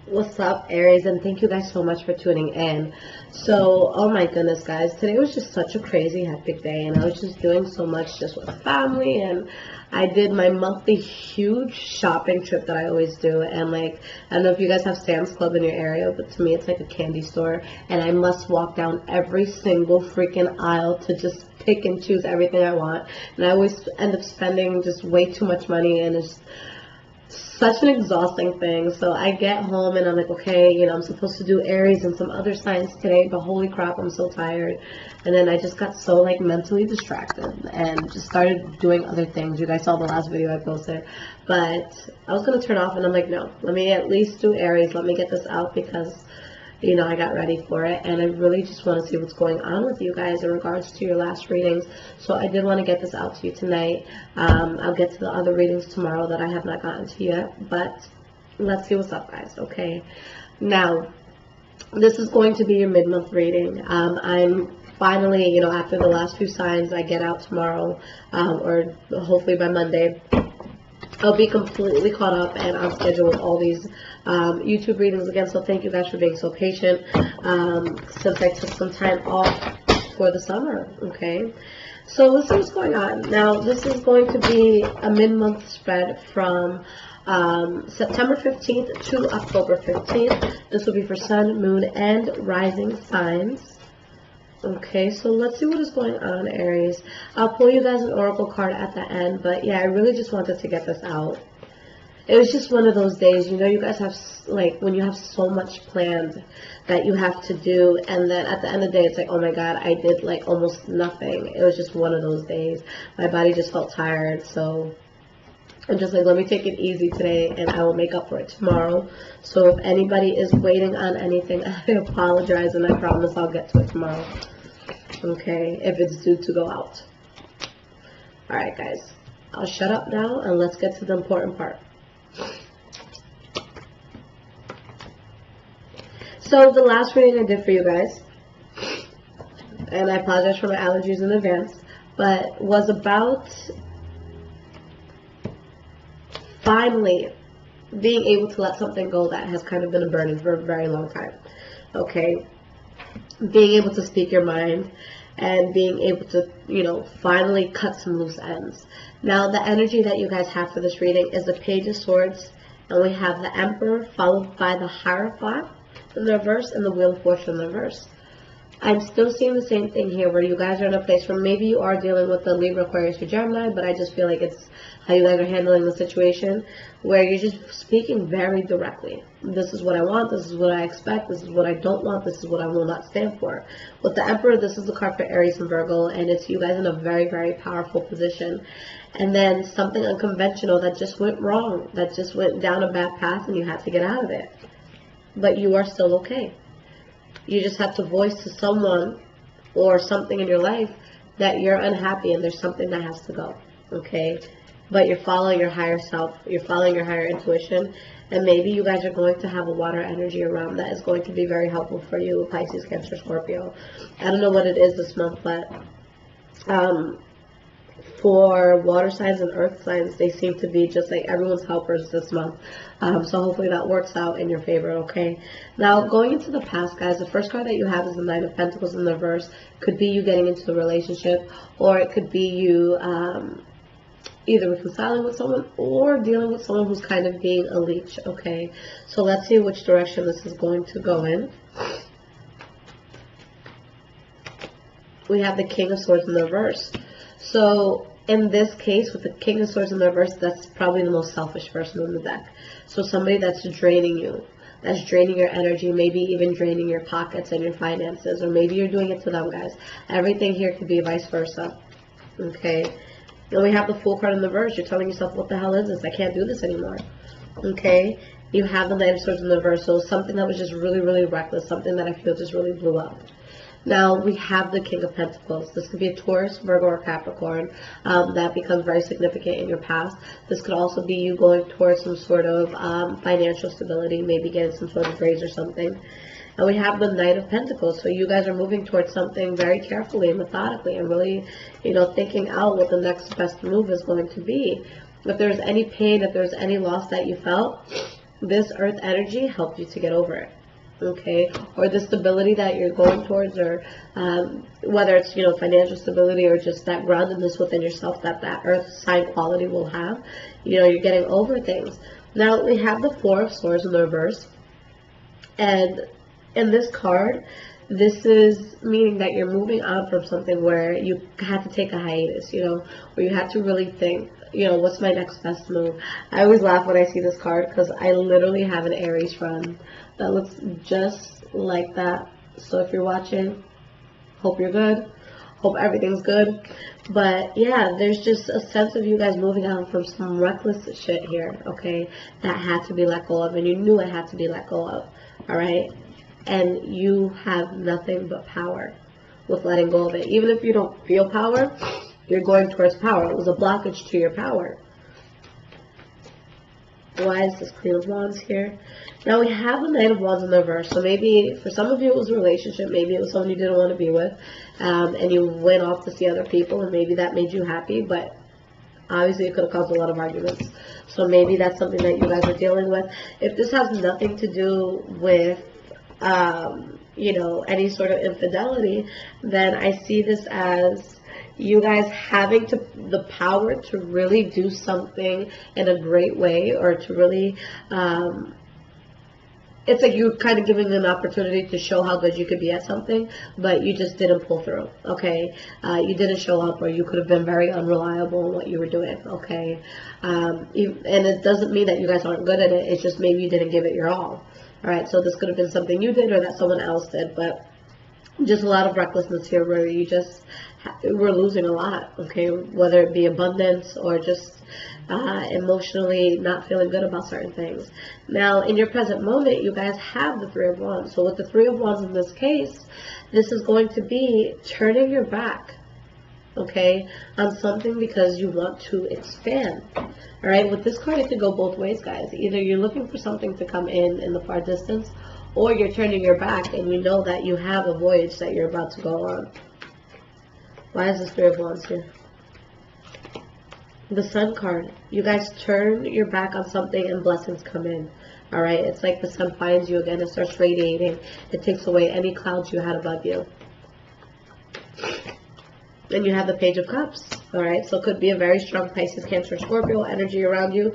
What's up, Aries? And thank you guys so much for tuning in. So, oh my goodness, guys, today was just such a crazy, hectic day, and I was just doing so much just with family, and I did my monthly huge shopping trip that I always do. And like, I don't know if you guys have Sam's Club in your area, but to me, it's like a candy store, and I must walk down every single freaking aisle to just pick and choose everything I want, and I always end up spending just way too much money, and it's such an exhausting thing. So I get home and I'm like, okay, I'm supposed to do Aries and some other signs today, but holy crap, I'm so tired. And then I just got so like mentally distracted and just started doing other things. You guys saw the last video I posted, but I was gonna turn off, and I'm like, no, let me at least do Aries. Let me get this out because I got ready for it, and I really just want to see what's going on with you guys in regards to your last readings. So I did want to get this out to you tonight. I'll get to the other readings tomorrow that I have not gotten to yet, but let's see what's up, guys. Okay, now this is going to be your mid-month reading. I'm finally, after the last few signs I get out tomorrow, or hopefully by Monday, I'll be completely caught up and on schedule with all these YouTube readings again. So thank you guys for being so patient since I took some time off for the summer. Okay, so let's see what's going on. Now, this is going to be a mid-month spread from September 15th to October 15th. This will be for Sun, Moon, and Rising signs. Okay, so let's see what is going on, Aries. I'll pull you guys an oracle card at the end, but yeah, I really just wanted to get this out. It was just one of those days, you guys have, like, when you have so much planned that you have to do, and then at the end of the day, it's like, oh my god, I did, like, almost nothing. It was just one of those days. My body just felt tired, so I'm just like, let me take it easy today, and I will make up for it tomorrow. So if anybody is waiting on anything, I apologize, and I promise I'll get to it tomorrow. Okay, if it's due to go out. Alright, guys. I'll shut up now, and let's get to the important part. So the last reading I did for you guys, and I apologize for my allergies in advance, but was about finally being able to let something go that has kind of been a burden for a very long time. Okay, being able to speak your mind and being able to, finally cut some loose ends. Now, the energy that you guys have for this reading is the Page of Swords, and we have the Emperor followed by the Hierophant in the reverse and the Wheel of Fortune in the reverse. I'm still seeing the same thing here, where you guys are in a place where maybe you are dealing with the Libra, Aquarius, or Gemini, but I just feel like it's how you guys are handling the situation, where you're just speaking very directly. This is what I want, this is what I expect, this is what I don't want, this is what I will not stand for. With the Emperor, this is the card for Aries and Virgo, and it's you guys in a very, very powerful position. And then something unconventional that just went wrong, that just went down a bad path, and you had to get out of it. But you are still okay. You just have to voice to someone or something in your life that you're unhappy and there's something that has to go, okay? But you're following your higher self, you're following your higher intuition, and maybe you guys are going to have a water energy around that is going to be very helpful for you, Pisces, Cancer, Scorpio. I don't know what it is this month, but for water signs and earth signs, they seem to be just like everyone's helpers this month. So hopefully that works out in your favor, okay? Now, going into the past, guys, the first card that you have is the Knight of Pentacles in the reverse. Could be you getting into a relationship, or it could be you either reconciling with someone or dealing with someone who's kind of being a leech, okay? So let's see which direction this is going to go in. We have the King of Swords in the reverse. So in this case, with the King of Swords in the reverse, that's probably the most selfish person in the deck. So somebody that's draining you, that's draining your energy, maybe even draining your pockets and your finances, or maybe you're doing it to them, guys. Everything here could be vice versa, okay? Then we have the Fool card in the reverse. You're telling yourself, what the hell is this? I can't do this anymore, okay? You have the Knight of Swords in the reverse, so something that was just really, really reckless, something that I feel just really blew up. Now, we have the King of Pentacles. This could be a Taurus, Virgo, or Capricorn. That becomes very significant in your past. This could also be you going towards some sort of financial stability, maybe getting some sort of raise or something. And we have the Knight of Pentacles. So you guys are moving towards something very carefully and methodically and really, thinking out what the next best move is going to be. If there's any pain, if there's any loss that you felt, this earth energy helped you to get over it. Okay, or the stability that you're going towards, or whether it's, you know, financial stability or just that groundedness within yourself that that earth sign quality will have, you know, you're getting over things. Now we have the Four of Swords in the reverse, and in this card, this is meaning that you're moving on from something where you had to take a hiatus, you know, where you had to really think, you know, what's my next best move. I always laugh when I see this card because I literally have an Aries friend that looks just like that. So if you're watching, hope you're good, hope everything's good. But yeah, there's just a sense of you guys moving on from some reckless shit here, okay, that had to be let go of, and you knew it had to be let go of. All right, and you have nothing but power with letting go of it. Even if you don't feel power, you're going towards power. It was a blockage to your power. Why is this Queen of Wands here? Now we have the Knight of Wands in the reverse. So maybe for some of you it was a relationship. Maybe it was someone you didn't want to be with, and you went off to see other people, and maybe that made you happy, but obviously it could have caused a lot of arguments. So maybe that's something that you guys are dealing with. If this has nothing to do with you know, any sort of infidelity, then I see this as you guys having the power to really do something in a great way, or to really it's like you're kind of giving an opportunity to show how good you could be at something, but you just didn't pull through, okay? You didn't show up, or you could have been very unreliable in what you were doing, okay? And it doesn't mean that you guys aren't good at it. It's just maybe you didn't give it your all. All right, so this could have been something you did or that someone else did, but just a lot of recklessness here where you just were losing a lot, okay? Whether it be abundance or just emotionally not feeling good about certain things. Now, in your present moment, you guys have the Three of Wands. So with the Three of Wands in this case, this is going to be turning your back, okay, on something because you want to expand. All right, with this card, it could go both ways, guys. Either you're looking for something to come in the far distance, or you're turning your back and you know that you have a voyage that you're about to go on. Why is this Three of Wands here? The Sun card. You guys turn your back on something and blessings come in. All right, it's like the sun finds you again. It starts radiating. It takes away any clouds you had above you. Then you have the Page of Cups. All right, so it could be a very strong Pisces, Cancer, Scorpio energy around you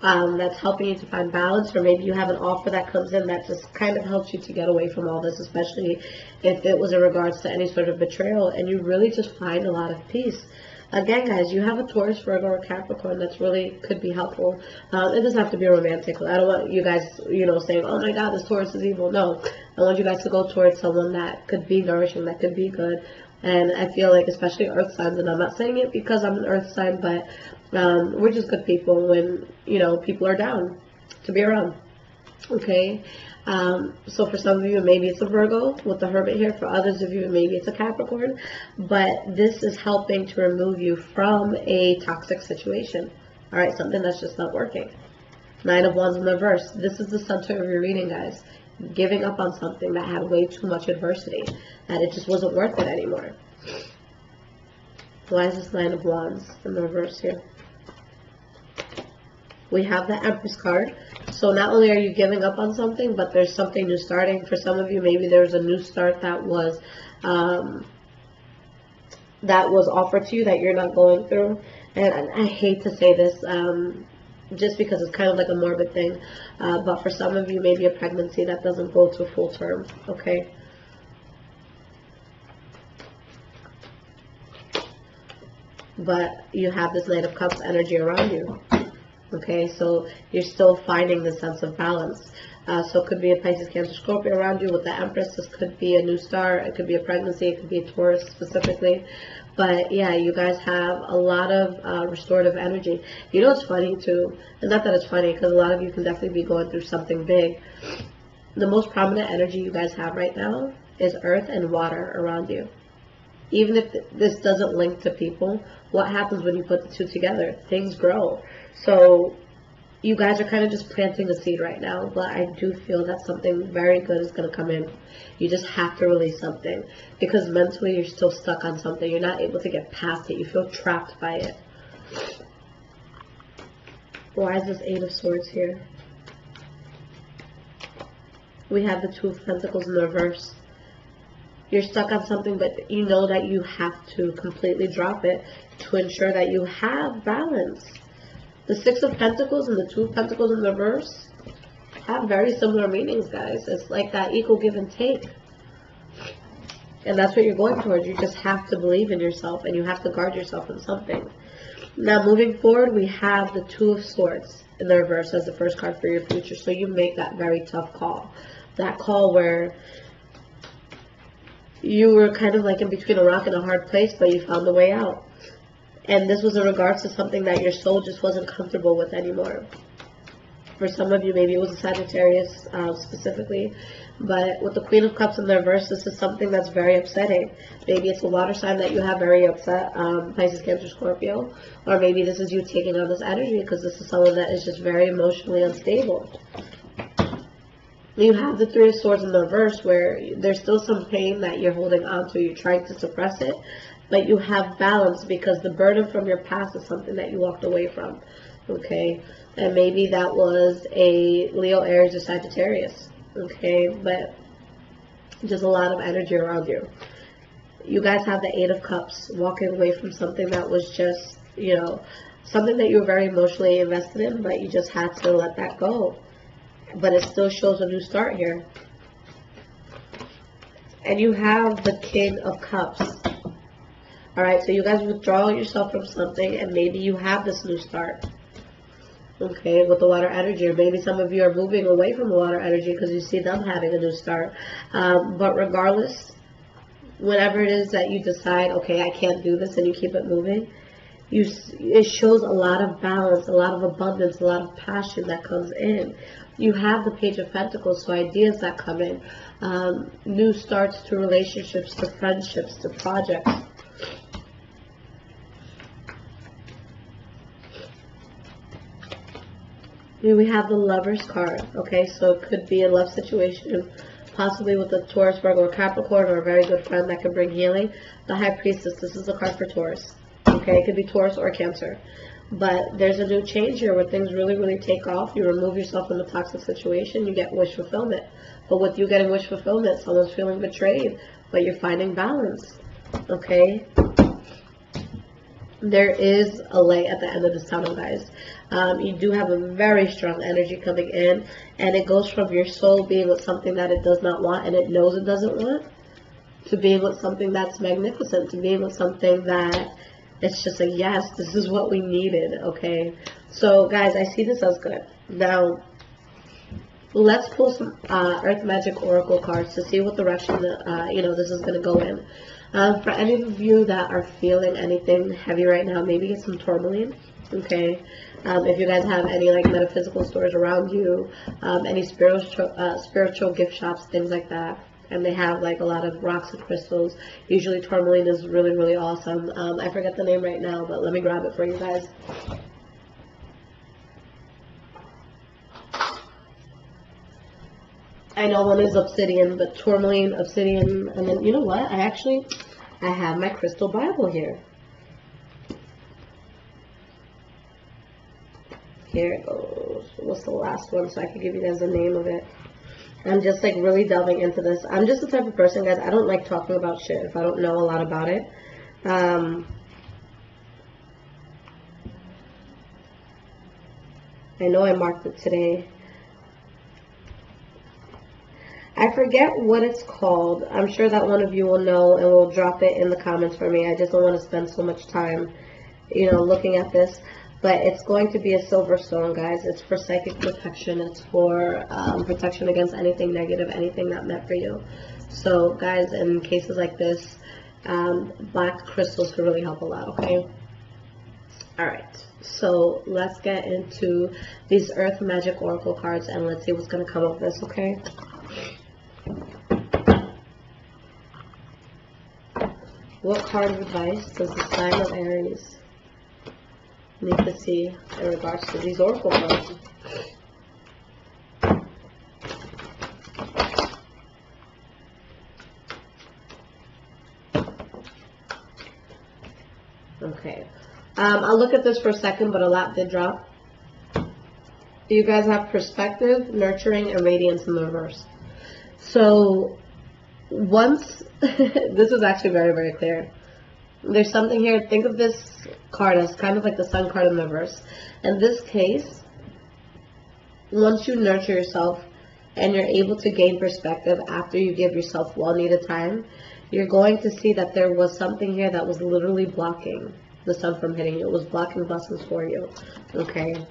that's helping you to find balance, or maybe you have an offer that comes in that just kind of helps you to get away from all this, especially if it was in regards to any sort of betrayal, and you really just find a lot of peace. Again, guys, you have a Taurus, Virgo, or Capricorn that's really could be helpful. It doesn't have to be romantic. I don't want you guys, you know, saying, oh my God, this Taurus is evil. No, I want you guys to go towards someone that could be nourishing, that could be good. And I feel like, especially earth signs, and I'm not saying it because I'm an earth sign, but we're just good people when, you know, people are down to be around. Okay? So for some of you, maybe it's a Virgo with the Hermit here. For others of you, maybe it's a Capricorn. But this is helping to remove you from a toxic situation. All right? Something that's just not working. Nine of Wands in the reverse. This is the center of your reading, guys. Giving up on something that had way too much adversity, that it just wasn't worth it anymore. Why is this Nine of Wands in the reverse here? We have the Empress card. So not only are you giving up on something, but there's something new starting. For some of you, maybe there's a new start that was offered to you that you're not going through. And I hate to say this, just because it's kind of like a morbid thing, but for some of you, maybe a pregnancy that doesn't go to full term, okay? But you have this Knight of Cups energy around you, okay? So you're still finding the sense of balance. So it could be a Pisces, Cancer, Scorpio around you with the Empress. This could be a new start. It could be a pregnancy. It could be a Taurus specifically. But yeah, you guys have a lot of restorative energy. You know, it's funny too. And not that it's funny, because a lot of you can definitely be going through something big. The most prominent energy you guys have right now is earth and water around you. Even if this doesn't link to people, what happens when you put the two together? Things grow. So you guys are kind of just planting a seed right now, but I do feel that something very good is going to come in. You just have to release something, because mentally you're still stuck on something. You're not able to get past it. You feel trapped by it. Why is this Eight of Swords here? we have the Two of Pentacles in the reverse. You're stuck on something, but you know that you have to completely drop it to ensure that you have balance. The Six of Pentacles and the Two of Pentacles in the reverse have very similar meanings, guys. It's like that equal give and take. And that's what you're going towards. You just have to believe in yourself, and you have to guard yourself in something. Now, moving forward, we have the Two of Swords in the reverse as the first card for your future. So you make that very tough call. That call where you were kind of like in between a rock and a hard place, but you found the way out. And this was in regards to something that your soul just wasn't comfortable with anymore. For some of you, maybe it was a Sagittarius specifically. But with the Queen of Cups in the reverse, this is something that's very upsetting. Maybe it's a water sign that you have very upset, Pisces, Cancer, Scorpio. Or maybe this is you taking on this energy because this is someone that is just very emotionally unstable. You have the Three of Swords in the reverse where there's still some pain that you're holding on to. You're trying to suppress it, but you have balance because the burden from your past is something that you walked away from. Okay? And maybe that was a Leo, Aries, or Sagittarius. Okay? But just a lot of energy around you. You guys have the Eight of Cups, walking away from something that was just, you know, something that you were very emotionally invested in, but you just had to let that go. But it still shows a new start here. And you have the King of Cups. Alright, so you guys withdraw yourself from something, and maybe you have this new start. Okay, with the water energy. Or maybe some of you are moving away from the water energy because you see them having a new start. But regardless, whenever it is that you decide, okay, I can't do this, and you keep it moving, it shows a lot of balance, a lot of abundance, a lot of passion that comes in. You have the Page of Pentacles, so ideas that come in, new starts to relationships, to friendships, to projects. Here we have the Lover's card, okay, so it could be a love situation, possibly with a Taurus, Virgo, or Capricorn, or a very good friend that can bring healing. The High Priestess, this is a card for Taurus, okay, it could be Taurus or Cancer. But there's a new change here where things really, really take off. You remove yourself from a toxic situation, you get wish fulfillment. But with you getting wish fulfillment, someone's feeling betrayed, but you're finding balance, okay? There is a light at the end of this tunnel, guys. You do have a very strong energy coming in, and it goes from your soul being with something that it does not want and it knows it doesn't want, to being with something that's magnificent, to being with something that it's just a yes, this is what we needed, okay? So, guys, I see this as good. Now, let's pull some Earth Magic Oracle cards to see what direction, this is going to go in. For any of you that are feeling anything heavy right now, maybe get some tourmaline, okay? If you guys have any, like, metaphysical stores around you, any spiritual gift shops, things like that. And they have like a lot of rocks and crystals. Usually tourmaline is really, really awesome. I forget the name right now, but let me grab it for you guys. I know one is obsidian, but tourmaline, obsidian, and then you know what? I have my crystal Bible here. Here it goes. What's the last one so I can give you guys the name of it? I'm just like really delving into this. I'm just the type of person, guys, I don't like talking about shit if I don't know a lot about it. I know I marked it today. I forget what it's called. I'm sure that one of you will know and will drop it in the comments for me. I just don't want to spend so much time, looking at this. But it's going to be a silver stone, guys. It's for psychic protection. It's for protection against anything negative, anything not meant for you. So, guys, in cases like this, black crystals could really help a lot, okay? Alright, so let's get into these Earth Magic Oracle cards and let's see what's going to come of this, okay? What card of advice does the sign of Aries need to see in regards to these oracle cards? Okay. I'll look at this for a second, but a lot did drop. You guys have perspective, nurturing, and radiance in the reverse. So once, this is actually very, very clear. There's something here. Think of this card as kind of like the Sun card in reverse. In this case, once you nurture yourself and you're able to gain perspective after you give yourself well-needed time, you're going to see that there was something here that was literally blocking the Sun from hitting you. It was blocking blessings for you. Okay.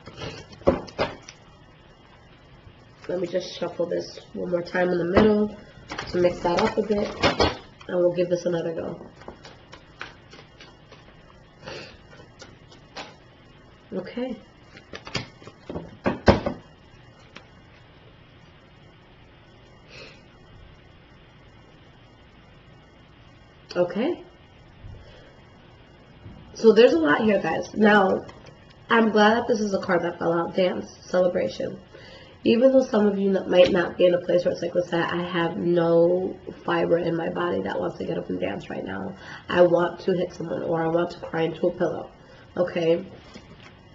Let me just shuffle this one more time in the middle to mix that up a bit, and we'll give this another go. Okay. Okay. So there's a lot here, guys. Now, I'm glad that this is a card that fell out. Dance, celebration. Even though some of you might not be in a place where it's like, listen, I have no fiber in my body that wants to get up and dance right now. I want to hit someone, or I want to cry into a pillow. Okay?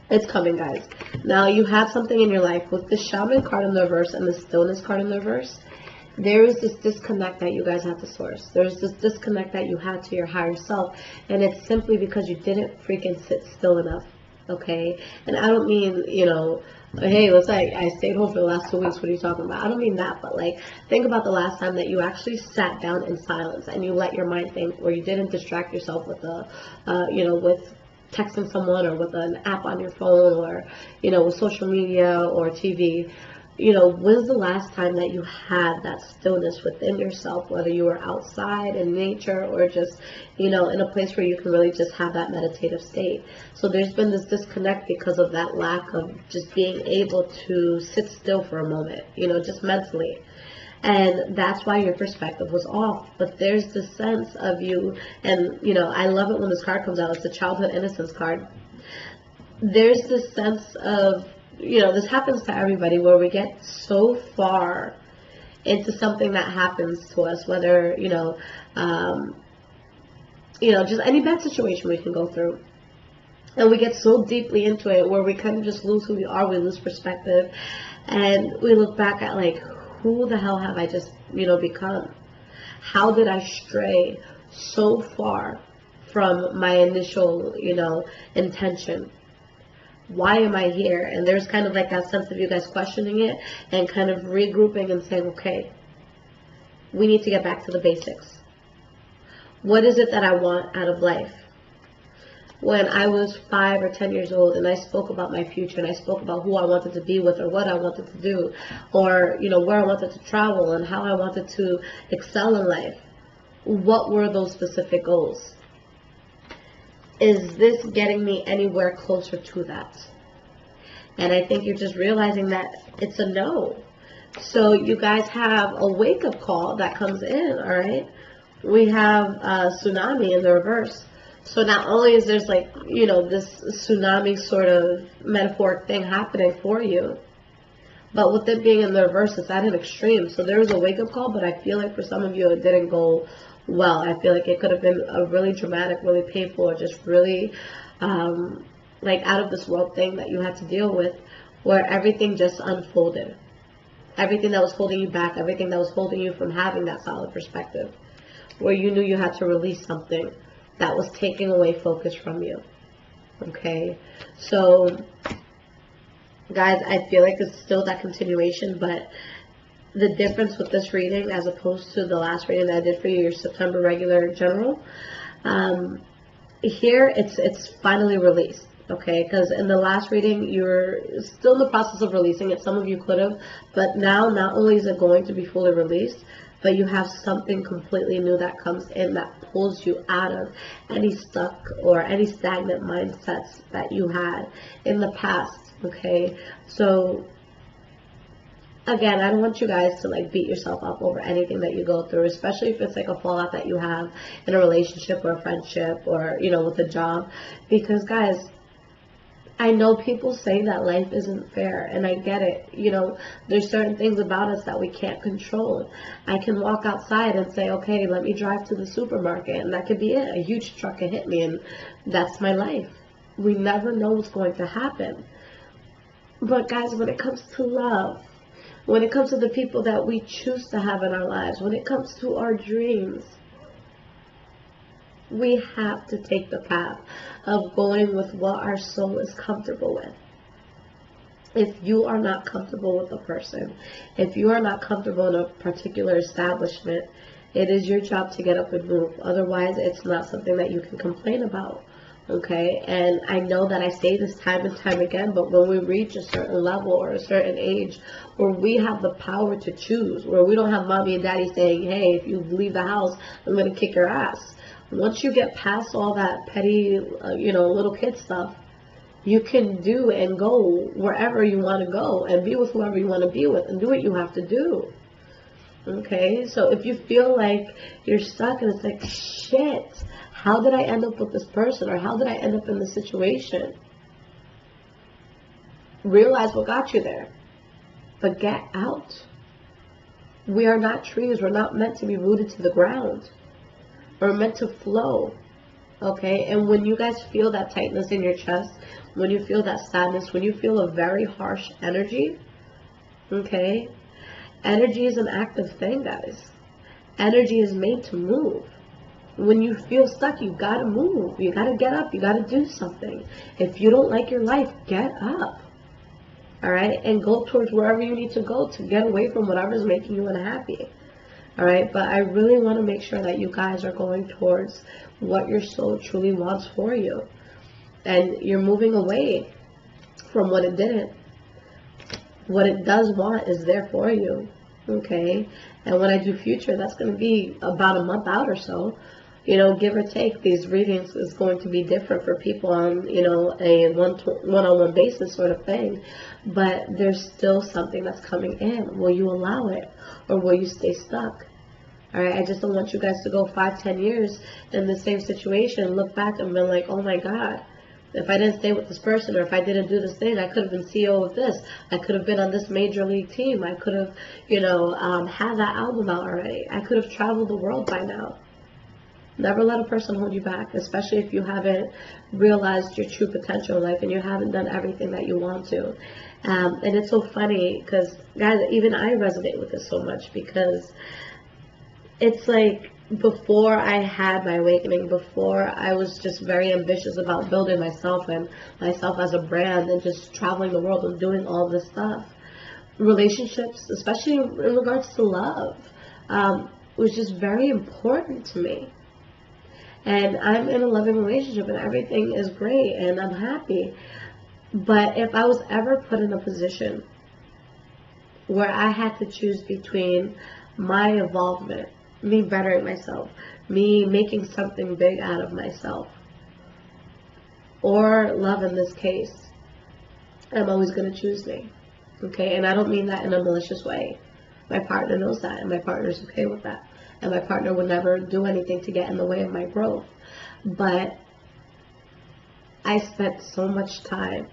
It's coming, guys. Now, you have something in your life. With the Shaman card in the reverse and the Stillness card in the reverse, there is this disconnect that you guys have to source. There's this disconnect that you had to your higher self, and it's simply because you didn't freaking sit still enough. Okay? And I don't mean, you know, hey, let's say I stayed home for the last 2 weeks. What are you talking about? I don't mean that, but like, think about the last time that you actually sat down in silence and you let your mind think, or you didn't distract yourself with the, you know, with texting someone, or with an app on your phone, or, you know, with social media or TV. You know, when's the last time that you had that stillness within yourself, whether you were outside in nature or just, you know, in a place where you can really just have that meditative state? So there's been this disconnect because of that lack of just being able to sit still for a moment, you know, just mentally. And that's why your perspective was off. But there's this sense of you, and, you know, I love it when this card comes out. It's the childhood innocence card. There's this sense of, you know, this happens to everybody, where we get so far into something that happens to us, whether, you know, just any bad situation we can go through. And we get so deeply into it where we kind of just lose who we are, we lose perspective, and we look back at, like, who the hell have I just, you know, become? How did I stray so far from my initial, you know, intention? Why am I here? And there's kind of like that sense of you guys questioning it and kind of regrouping and saying, okay, we need to get back to the basics. What is it that I want out of life? When I was 5 or 10 years old and I spoke about my future, and I spoke about who I wanted to be with, or what I wanted to do, or, you know, where I wanted to travel and how I wanted to excel in life, what were those specific goals? Is this getting me anywhere closer to that? And I think you're just realizing that it's a no. So you guys have a wake-up call that comes in, all right? We have tsunami in the reverse. So not only is there's, like, you know, this tsunami sort of metaphoric thing happening for you, but with it being in the reverse, it's at an extreme. So there was a wake-up call, but I feel like for some of you it didn't go well. I feel like it could have been a really dramatic, really painful, or just really like out of this world thing that you had to deal with, where everything just unfolded. Everything that was holding you back, everything that was holding you from having that solid perspective, where you knew you had to release something that was taking away focus from you. Okay, so guys, I feel like it's still that continuation, but the difference with this reading as opposed to the last reading that I did for you, your September regular general, here it's finally released. Okay, because in the last reading you're still in the process of releasing it. Some of you could have, but now not only is it going to be fully released, but you have something completely new that comes in that pulls you out of any stuck or any stagnant mindsets that you had in the past. Okay, so again, I don't want you guys to, like, beat yourself up over anything that you go through, especially if it's like a fallout that you have in a relationship or a friendship, or, you know, with a job. Because guys, I know people say that life isn't fair, and I get it. You know, there's certain things about us that we can't control. I can walk outside and say, okay, let me drive to the supermarket, and that could be it. A huge truck can hit me, and that's my life. We never know what's going to happen. But guys, when it comes to love, when it comes to the people that we choose to have in our lives, when it comes to our dreams, we have to take the path of going with what our soul is comfortable with. If you are not comfortable with a person, if you are not comfortable in a particular establishment, it is your job to get up and move. Otherwise, it's not something that you can complain about. Okay? And I know that I say this time and time again, but when we reach a certain level or a certain age where we have the power to choose, where we don't have mommy and daddy saying, hey, if you leave the house, I'm going to kick your ass. Once you get past all that petty, little kid stuff, you can do and go wherever you want to go and be with whoever you want to be with and do what you have to do. Okay, so if you feel like you're stuck and it's like, shit, how did I end up with this person, or how did I end up in this situation? Realize what got you there, but get out. We are not trees. We're not meant to be rooted to the ground. We're meant to flow. Okay, and when you guys feel that tightness in your chest, when you feel that sadness, when you feel a very harsh energy, okay, energy is an active thing, guys. Energy is made to move. When you feel stuck, you gotta move. You gotta get up. You gotta do something. If you don't like your life, get up. All right, and go towards wherever you need to go to get away from whatever's making you unhappy. All right, but I really want to make sure that you guys are going towards what your soul truly wants for you. And you're moving away from what it didn't. What it does want is there for you. Okay, and when I do future, that's going to be about a month out or so. Give or take, these readings is going to be different for people on, a one-on-one basis sort of thing. But there's still something that's coming in. Will you allow it, or will you stay stuck? All right, I just don't want you guys to go 5-10 years in the same situation, look back and be like, oh my God, if I didn't stay with this person, or if I didn't do this thing, I could have been CEO of this. I could have been on this major league team. I could have, had that album out already. I could have traveled the world by now. Never let a person hold you back, especially if you haven't realized your true potential in life and you haven't done everything that you want to. And it's so funny because, guys, even I resonate with this so much, because it's like before I had my awakening, before I was just very ambitious about building myself and myself as a brand and just traveling the world and doing all this stuff, relationships, especially in regards to love, was just very important to me. And I'm in a loving relationship and everything is great and I'm happy. But if I was ever put in a position where I had to choose between my involvement, me bettering myself, me making something big out of myself, or love in this case, I'm always going to choose me. Okay? And I don't mean that in a malicious way. My partner knows that, and my partner's okay with that. And my partner would never do anything to get in the way of my growth. But I spent so much time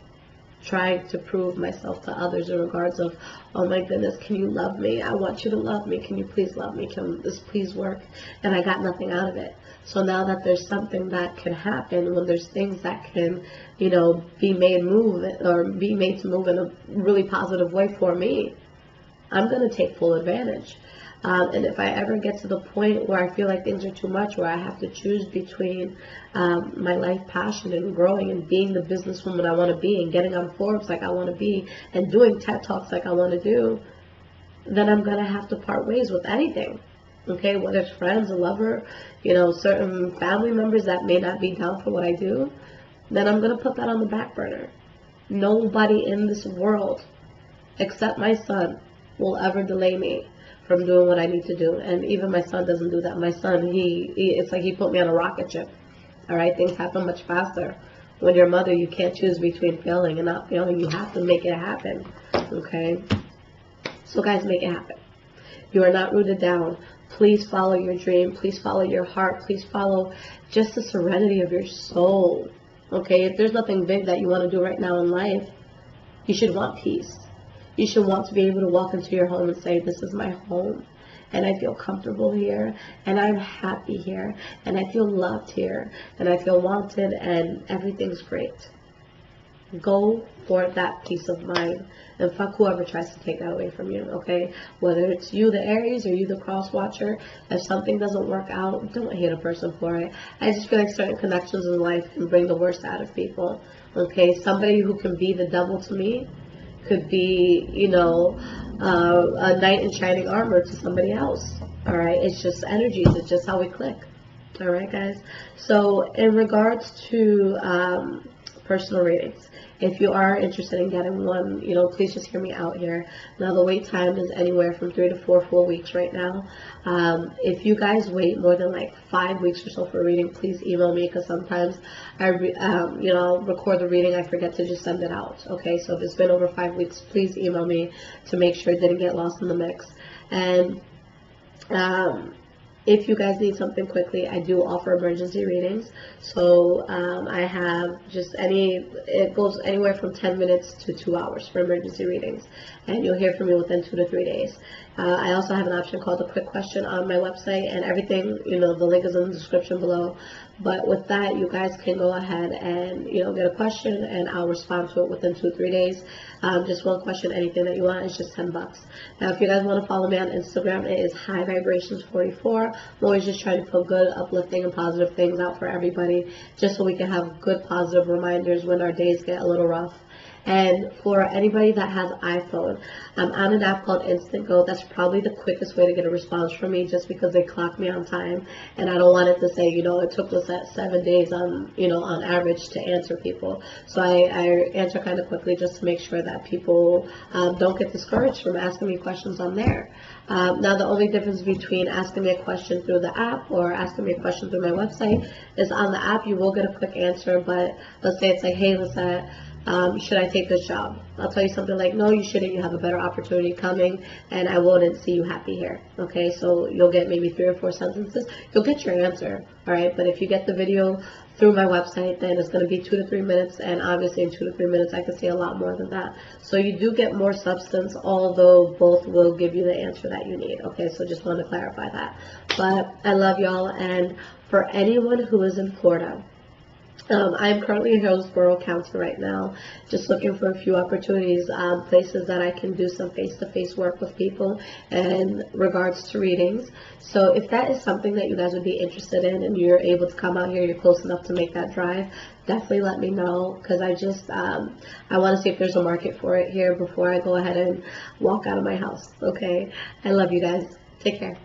trying to prove myself to others in regards of, oh my goodness, can you love me? I want you to love me. Can you please love me? Can this please work? And I got nothing out of it. So now that there's something that can happen, when there's things that can, be made to move in a really positive way for me, I'm going to take full advantage. And if I ever get to the point where I feel like things are too much, where I have to choose between my life passion and growing and being the businesswoman I want to be and getting on Forbes like I want to be and doing TED Talks like I want to do, then I'm going to have to part ways with anything. Okay, whether it's friends, a lover, certain family members that may not be down for what I do, then I'm going to put that on the back burner. Nobody in this world, except my son, will ever delay me from doing what I need to do. And even my son doesn't do that. My son, it's like he put me on a rocket ship. All right, things happen much faster. When you're a mother, you can't choose between failing and not failing. You have to make it happen. Okay? So guys, make it happen. You are not rooted down. Please follow your dream. Please follow your heart. Please follow just the serenity of your soul. Okay? If there's nothing big that you want to do right now in life, you should want peace. You should want to be able to walk into your home and say, this is my home, and I feel comfortable here, and I'm happy here, and I feel loved here, and I feel wanted, and everything's great. Go for that peace of mind, and fuck whoever tries to take that away from you, okay? Whether it's you, the Aries, or you, the cross watcher, if something doesn't work out, don't hate a person for it. I just feel like certain connections in life can bring the worst out of people, okay? Somebody who can be the devil to me could be, you know, a knight in shining armor to somebody else, all right? It's just energies. It's just how we click, all right, guys? So in regards to personal readings, if you are interested in getting one, you know, please just hear me out here. Now, the wait time is anywhere from 3 to 4 full weeks right now. If you guys wait more than like 5 weeks or so for a reading, please email me, because sometimes you know, I'll record the reading, I forget to just send it out. Okay, so if it's been over 5 weeks, please email me to make sure it didn't get lost in the mix. And if you guys need something quickly, I do offer emergency readings. So I have just it goes anywhere from 10 minutes to 2 hours for emergency readings. And you'll hear from me within 2 to 3 days. I also have an option called a quick question on my website, and everything, you know, the link is in the description below. But with that, you guys can go ahead and, you know, get a question, and I'll respond to it within 2 or 3 days. Just one question, anything that you want. It's just $10. Now, if you guys want to follow me on Instagram, it is High Vibrations 44. I'm always just trying to put good, uplifting, and positive things out for everybody, just so we can have good, positive reminders when our days get a little rough. And for anybody that has iPhone, I'm on an app called Instant Go. That's probably the quickest way to get a response from me, just because they clock me on time, and I don't want it to say, you know, it took us at 7 days on, you know, on average to answer people. So I answer kind of quickly, just to make sure that people don't get discouraged from asking me questions on there. Now, the only difference between asking me a question through the app or asking me a question through my website is on the app you will get a quick answer, but let's say it's like, hey, Lissette, should I take this job? I'll tell you something like, no, you shouldn't. You have a better opportunity coming, and I wouldn't see you happy here. Okay, so you'll get maybe 3 or 4 sentences. You'll get your answer, all right? But if you get the video through my website, then it's going to be 2 to 3 minutes, and obviously in 2 to 3 minutes, I can say a lot more than that. So you do get more substance, although both will give you the answer that you need. Okay, so just wanted to clarify that. But I love y'all, and for anyone who is in Florida, I'm currently in Hillsborough County right now, just looking for a few opportunities, places that I can do some face-to-face work with people in regards to readings. So if that is something that you guys would be interested in, and you're able to come out here, you're close enough to make that drive, definitely let me know, because I want to see if there's a market for it here before I go ahead and walk out of my house. Okay, I love you guys. Take care.